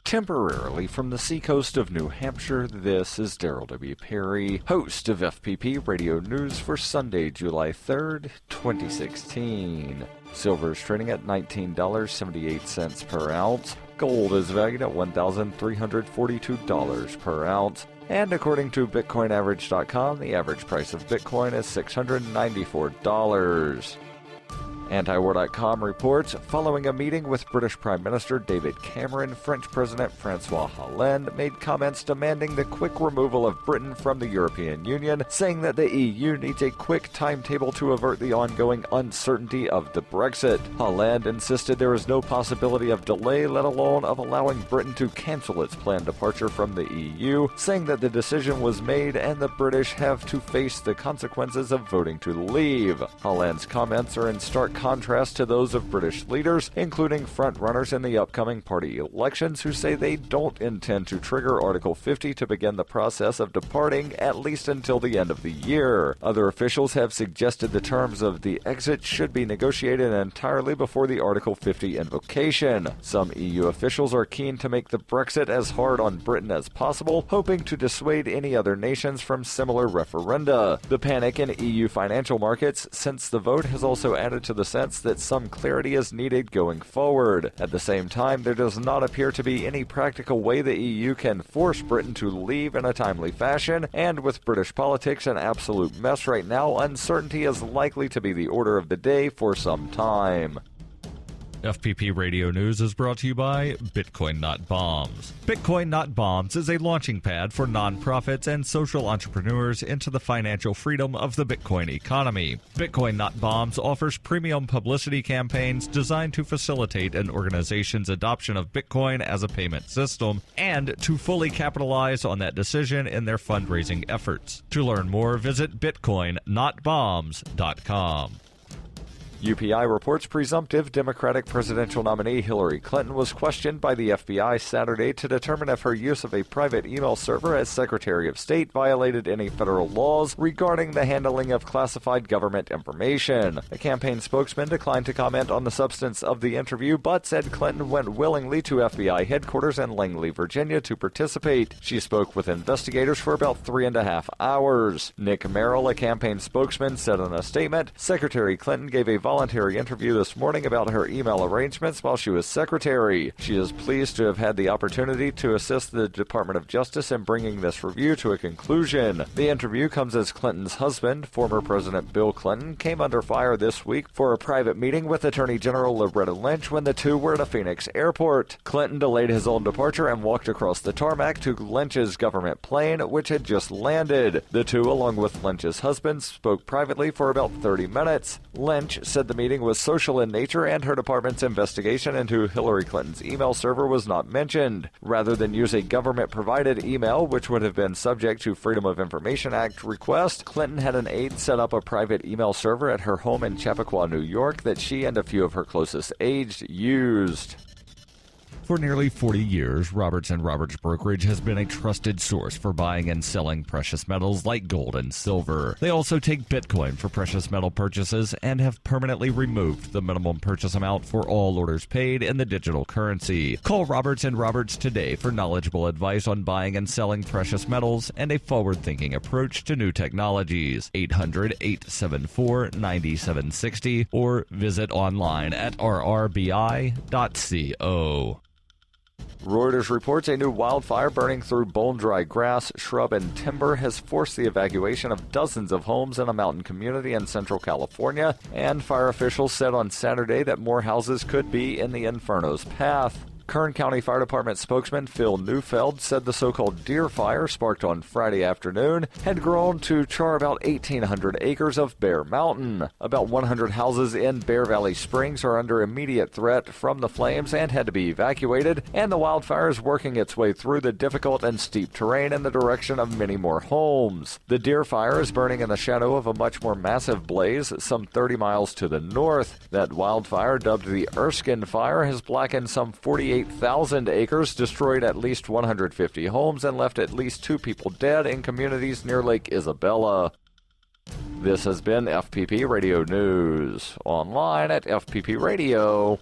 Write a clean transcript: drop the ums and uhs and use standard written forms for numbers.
Temporarily from the seacoast of New Hampshire, this is Daryl W. Perry, host of FPP Radio News for Sunday, July 3rd, 2016. Silver is trading at $19.78 per ounce. Gold is valued at $1,342 per ounce. And according to BitcoinAverage.com, the average price of Bitcoin is $694. Antiwar.com reports, following a meeting with British Prime Minister David Cameron, French President François Hollande made comments demanding the quick removal of Britain from the European Union, saying that the EU needs a quick timetable to avert the ongoing uncertainty of the Brexit. Hollande insisted there is no possibility of delay, let alone of allowing Britain to cancel its planned departure from the EU, saying that the decision was made and the British have to face the consequences of voting to leave. Hollande's comments are in stark contrast to those of British leaders, including front-runners in the upcoming party elections, who say they don't intend to trigger Article 50 to begin the process of departing, at least until the end of the year. Other officials have suggested the terms of the exit should be negotiated entirely before the Article 50 invocation. Some EU officials are keen to make the Brexit as hard on Britain as possible, hoping to dissuade any other nations from similar referenda. The panic in EU financial markets since the vote has also added to the sense that some clarity is needed going forward. At the same time, there does not appear to be any practical way the EU can force Britain to leave in a timely fashion, and with British politics an absolute mess right now, uncertainty is likely to be the order of the day for some time. FPP Radio News is brought to you by Bitcoin Not Bombs. Bitcoin Not Bombs is a launching pad for nonprofits and social entrepreneurs into the financial freedom of the Bitcoin economy. Bitcoin Not Bombs offers premium publicity campaigns designed to facilitate an organization's adoption of Bitcoin as a payment system and to fully capitalize on that decision in their fundraising efforts. To learn more, visit bitcoinnotbombs.com. UPI reports presumptive Democratic presidential nominee Hillary Clinton was questioned by the FBI Saturday to determine if her use of a private email server as Secretary of State violated any federal laws regarding the handling of classified government information. A campaign spokesman declined to comment on the substance of the interview, but said Clinton went willingly to FBI headquarters in Langley, Virginia to participate. She spoke with investigators for about 3.5 hours. Nick Merrill, a campaign spokesman, said in a statement, Secretary Clinton gave a voluntary interview this morning about her email arrangements while she was secretary. She is pleased to have had the opportunity to assist the Department of Justice in bringing this review to a conclusion. The interview comes as Clinton's husband, former President Bill Clinton, came under fire this week for a private meeting with Attorney General Loretta Lynch when the two were at a Phoenix airport. Clinton delayed his own departure and walked across the tarmac to Lynch's government plane, which had just landed. The two, along with Lynch's husband, spoke privately for about 30 minutes. Lynch said the meeting was social in nature and her department's investigation into Hillary Clinton's email server was not mentioned. Rather than use a government-provided email, which would have been subject to Freedom of Information Act request, Clinton had an aide set up a private email server at her home in Chappaqua, New York, that she and a few of her closest aides used. For nearly 40 years, Roberts & Roberts Brokerage has been a trusted source for buying and selling precious metals like gold and silver. They also take Bitcoin for precious metal purchases and have permanently removed the minimum purchase amount for all orders paid in the digital currency. Call Roberts & Roberts today for knowledgeable advice on buying and selling precious metals and a forward-thinking approach to new technologies. 800-874-9760 or visit online at rrbi.co. Reuters reports a new wildfire burning through bone-dry grass, shrub, and timber has forced the evacuation of dozens of homes in a mountain community in central California, and fire officials said on Saturday that more houses could be in the inferno's path. Kern County Fire Department spokesman Phil Neufeld said the so-called Deer Fire, sparked on Friday afternoon, had grown to char about 1,800 acres of Bear Mountain. About 100 houses in Bear Valley Springs are under immediate threat from the flames and had to be evacuated, and the wildfire is working its way through the difficult and steep terrain in the direction of many more homes. The Deer Fire is burning in the shadow of a much more massive blaze some 30 miles to the north. That wildfire, dubbed the Erskine Fire, has blackened some 48,000 acres, destroyed at least 150 homes, and left at least 2 people dead in communities near Lake Isabella. This has been FPP Radio News, online at fppradio.com.